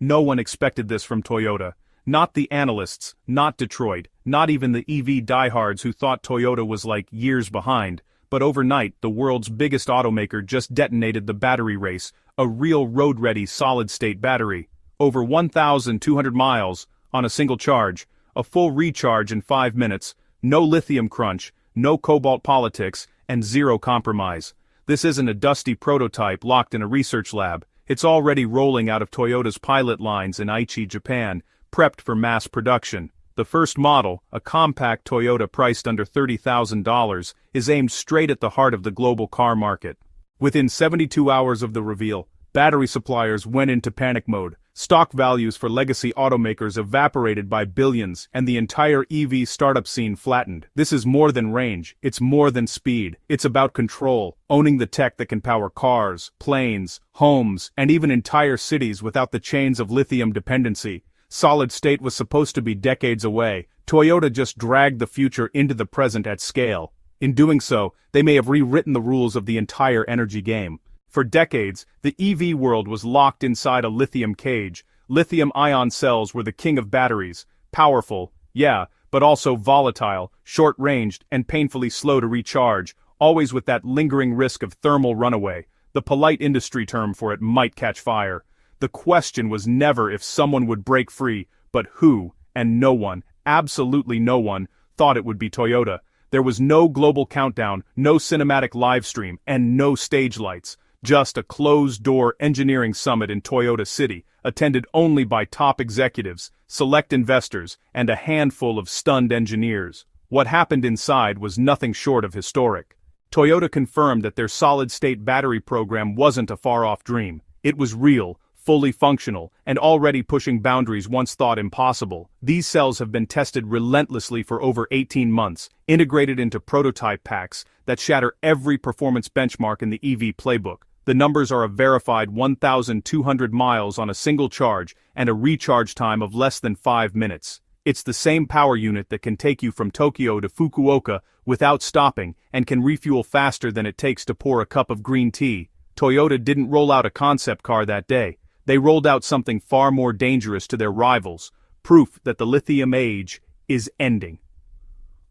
No one expected this from Toyota. Not the analysts, not Detroit, not even the EV diehards who thought Toyota was like years behind. But overnight, the world's biggest automaker just detonated the battery race, a real road-ready solid-state battery. Over 1,200 miles, on a single charge, a full recharge in 5 minutes, no lithium crunch, no cobalt politics, and zero compromise. This isn't a dusty prototype locked in a research lab. It's already rolling out of Toyota's pilot lines in Aichi, Japan, prepped for mass production. The first model, a compact Toyota priced under $30,000, is aimed straight at the heart of the global car market. Within 72 hours of the reveal, battery suppliers went into panic mode. Stock values for legacy automakers evaporated by billions, and the entire EV startup scene flattened. This is more than range, it's more than speed. It's about control, owning the tech that can power cars, planes, homes, and even entire cities without the chains of lithium dependency. Solid state was supposed to be decades away. Toyota just dragged the future into the present at scale. In doing so, they may have rewritten the rules of the entire energy game. For decades, the EV world was locked inside a lithium cage. Lithium-ion cells were the king of batteries. Powerful, yeah, but also volatile, short-ranged, and painfully slow to recharge, always with that lingering risk of thermal runaway. The polite industry term for it might catch fire. The question was never if someone would break free, but who, and no one, absolutely no one, thought it would be Toyota. There was no global countdown, no cinematic livestream, and no stage lights. Just a closed-door engineering summit in Toyota City, attended only by top executives, select investors, and a handful of stunned engineers. What happened inside was nothing short of historic. Toyota confirmed that their solid-state battery program wasn't a far-off dream. It was real, fully functional, and already pushing boundaries once thought impossible. These cells have been tested relentlessly for over 18 months, integrated into prototype packs that shatter every performance benchmark in the EV playbook. The numbers are a verified 1,200 miles on a single charge and a recharge time of less than 5 minutes. It's the same power unit that can take you from Tokyo to Fukuoka without stopping and can refuel faster than it takes to pour a cup of green tea. Toyota didn't roll out a concept car that day. They rolled out something far more dangerous to their rivals, proof that the lithium age is ending.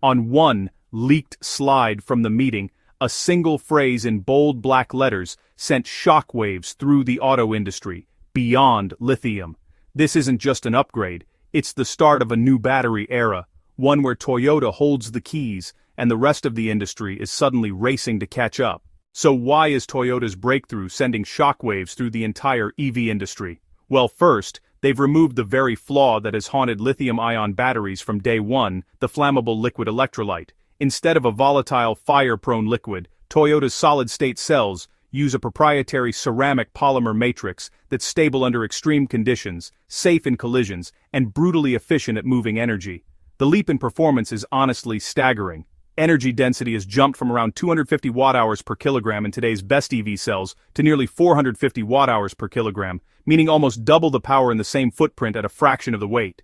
On one leaked slide from the meeting, a single phrase in bold black letters sent shockwaves through the auto industry, beyond lithium. This isn't just an upgrade, it's the start of a new battery era, one where Toyota holds the keys and the rest of the industry is suddenly racing to catch up. So why is Toyota's breakthrough sending shockwaves through the entire EV industry? Well, first, they've removed the very flaw that has haunted lithium-ion batteries from day one, the flammable liquid electrolyte. Instead of a volatile, fire-prone liquid, Toyota's solid-state cells use a proprietary ceramic polymer matrix that's stable under extreme conditions, safe in collisions, and brutally efficient at moving energy. The leap in performance is honestly staggering. Energy density has jumped from around 250 watt-hours per kilogram in today's best EV cells to nearly 450 watt-hours per kilogram, meaning almost double the power in the same footprint at a fraction of the weight.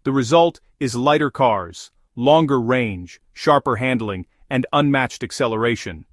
The result is lighter cars, longer range, sharper handling, and unmatched acceleration.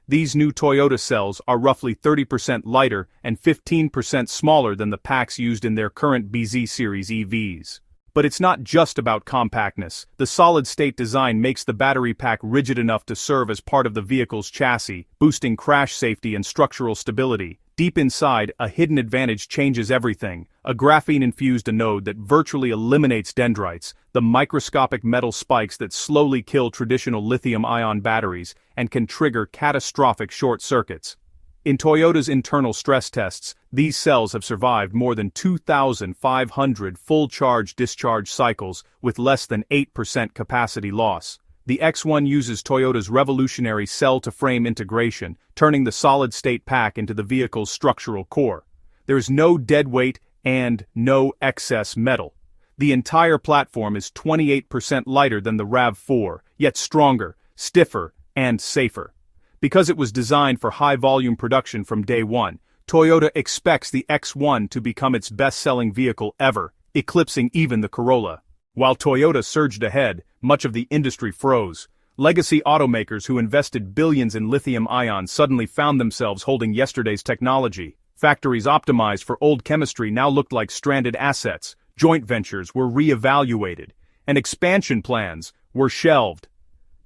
These new Toyota cells are roughly 30% lighter and 15% smaller than the packs used in their current BZ series EVs. But it's not just about compactness. The solid-state design makes the battery pack rigid enough to serve as part of the vehicle's chassis, boosting crash safety and structural stability. Deep inside, a hidden advantage changes everything. A graphene-infused anode that virtually eliminates dendrites, the microscopic metal spikes that slowly kill traditional lithium-ion batteries and can trigger catastrophic short circuits. In Toyota's internal stress tests, these cells have survived more than 2,500 full charge-discharge cycles with less than 8% capacity loss. The X1 uses Toyota's revolutionary cell-to-frame integration, turning the solid-state pack into the vehicle's structural core. There is no dead weight and no excess metal. The entire platform is 28% lighter than the RAV4, yet stronger, stiffer, and safer. Because it was designed for high-volume production from day one, Toyota expects the X1 to become its best-selling vehicle ever, eclipsing even the Corolla. While Toyota surged ahead, much of the industry froze. Legacy automakers who invested billions in lithium-ion suddenly found themselves holding yesterday's technology. Factories optimized for old chemistry now looked like stranded assets, joint ventures were re-evaluated, and expansion plans were shelved.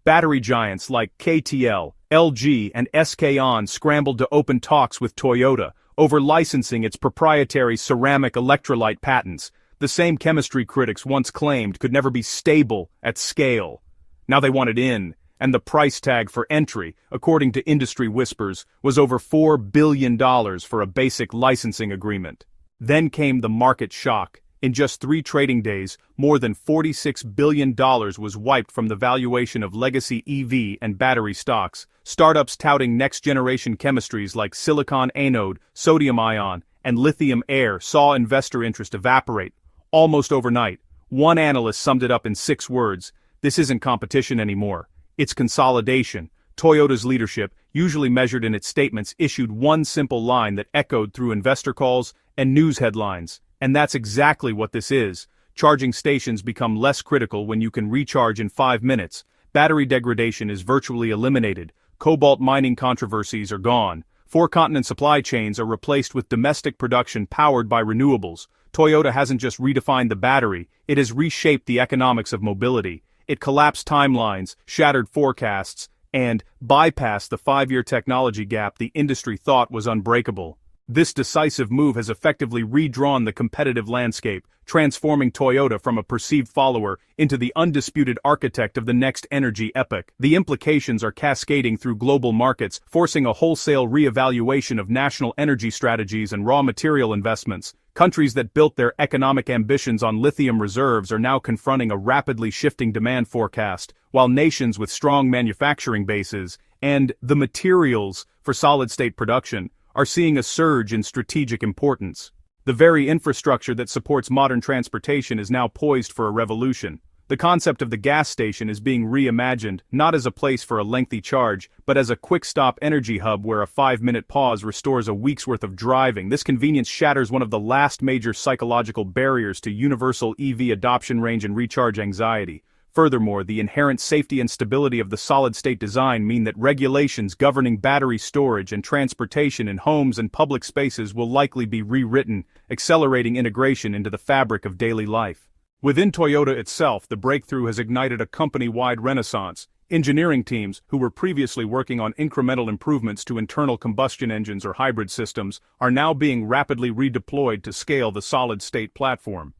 Battery giants like KTL, LG, and SK On scrambled to open talks with Toyota over licensing its proprietary ceramic electrolyte patents, the same chemistry critics once claimed could never be stable at scale. Now they wanted in, and the price tag for entry, according to industry whispers, was over $4 billion for a basic licensing agreement. Then came the market shock. In just 3 trading days, more than $46 billion was wiped from the valuation of legacy EV and battery stocks. Startups touting next-generation chemistries like silicon anode, sodium ion, and lithium air saw investor interest evaporate almost overnight. One analyst summed it up in 6 words: "This isn't competition anymore. It's consolidation." Toyota's leadership, usually measured in its statements, issued one simple line that echoed through investor calls and news headlines. And that's exactly what this is. Charging stations become less critical when you can recharge in 5 minutes. Battery degradation is virtually eliminated. Cobalt mining controversies are gone. 4-continent supply chains are replaced with domestic production powered by renewables. Toyota hasn't just redefined the battery, it has reshaped the economics of mobility. It collapsed timelines, shattered forecasts, and bypassed the 5-year technology gap the industry thought was unbreakable. This decisive move has effectively redrawn the competitive landscape, transforming Toyota from a perceived follower into the undisputed architect of the next energy epoch. The implications are cascading through global markets, forcing a wholesale re-evaluation of national energy strategies and raw material investments. Countries that built their economic ambitions on lithium reserves are now confronting a rapidly shifting demand forecast, while nations with strong manufacturing bases and the materials for solid-state production are seeing a surge in strategic importance. The very infrastructure that supports modern transportation is now poised for a revolution. The concept of the gas station is being reimagined, not as a place for a lengthy charge, but as a quick-stop energy hub where a 5-minute pause restores a week's worth of driving. This convenience shatters one of the last major psychological barriers to universal EV adoption: range and recharge anxiety. Furthermore, the inherent safety and stability of the solid-state design mean that regulations governing battery storage and transportation in homes and public spaces will likely be rewritten, accelerating integration into the fabric of daily life. Within Toyota itself, the breakthrough has ignited a company-wide renaissance. Engineering teams, who were previously working on incremental improvements to internal combustion engines or hybrid systems, are now being rapidly redeployed to scale the solid-state platform.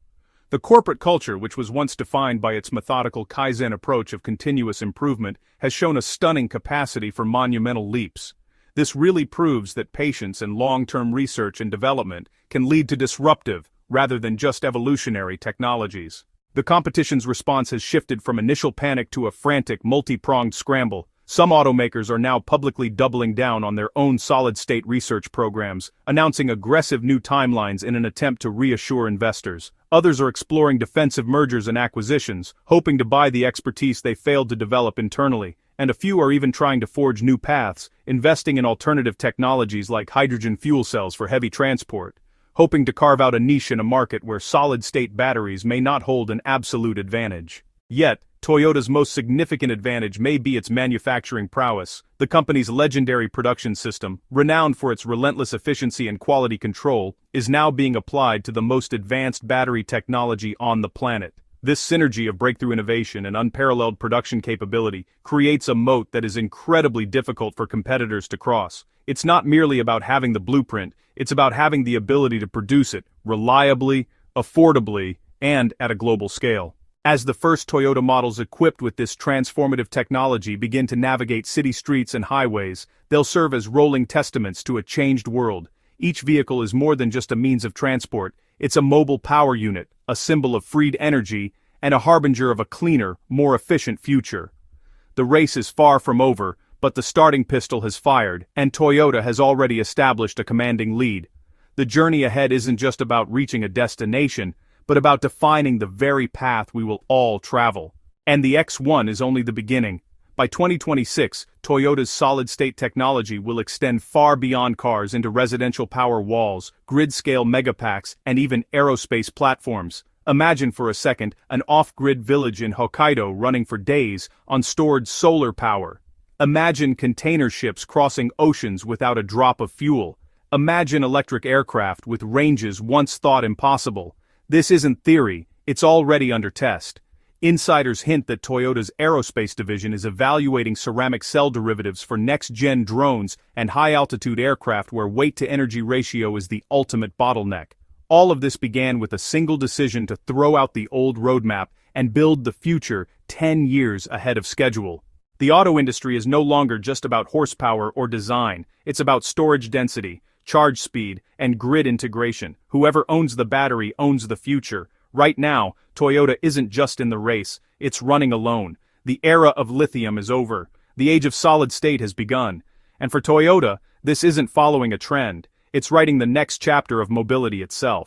The corporate culture, which was once defined by its methodical Kaizen approach of continuous improvement, has shown a stunning capacity for monumental leaps. This really proves that patience and long-term research and development can lead to disruptive, rather than just evolutionary technologies. The competition's response has shifted from initial panic to a frantic, multi-pronged scramble. Some automakers are now publicly doubling down on their own solid-state research programs, announcing aggressive new timelines in an attempt to reassure investors. Others are exploring defensive mergers and acquisitions, hoping to buy the expertise they failed to develop internally, and a few are even trying to forge new paths, investing in alternative technologies like hydrogen fuel cells for heavy transport, hoping to carve out a niche in a market where solid-state batteries may not hold an absolute advantage. Yet, Toyota's most significant advantage may be its manufacturing prowess. The company's legendary production system, renowned for its relentless efficiency and quality control, is now being applied to the most advanced battery technology on the planet. This synergy of breakthrough innovation and unparalleled production capability creates a moat that is incredibly difficult for competitors to cross. It's not merely about having the blueprint, it's about having the ability to produce it reliably, affordably, and at a global scale. As the first Toyota models equipped with this transformative technology begin to navigate city streets and highways, they'll serve as rolling testaments to a changed world. Each vehicle is more than just a means of transport, it's a mobile power unit, a symbol of freed energy, and a harbinger of a cleaner, more efficient future. The race is far from over, but the starting pistol has fired, and Toyota has already established a commanding lead. The journey ahead isn't just about reaching a destination, but about defining the very path we will all travel. And the X1 is only the beginning. By 2026, Toyota's solid-state technology will extend far beyond cars into residential power walls, grid-scale megapacks, and even aerospace platforms. Imagine for a second an off-grid village in Hokkaido running for days on stored solar power. Imagine container ships crossing oceans without a drop of fuel. Imagine electric aircraft with ranges once thought impossible. This isn't theory, it's already under test. Insiders hint that Toyota's aerospace division is evaluating ceramic cell derivatives for next-gen drones and high-altitude aircraft where weight-to-energy ratio is the ultimate bottleneck. All of this began with a single decision to throw out the old roadmap and build the future 10 years ahead of schedule. The auto industry is no longer just about horsepower or design, it's about storage density, charge speed, and grid integration. Whoever owns the battery owns the future. Right now, Toyota isn't just in the race, it's running alone. The era of lithium is over. The age of solid state has begun. And for Toyota, this isn't following a trend. It's writing the next chapter of mobility itself.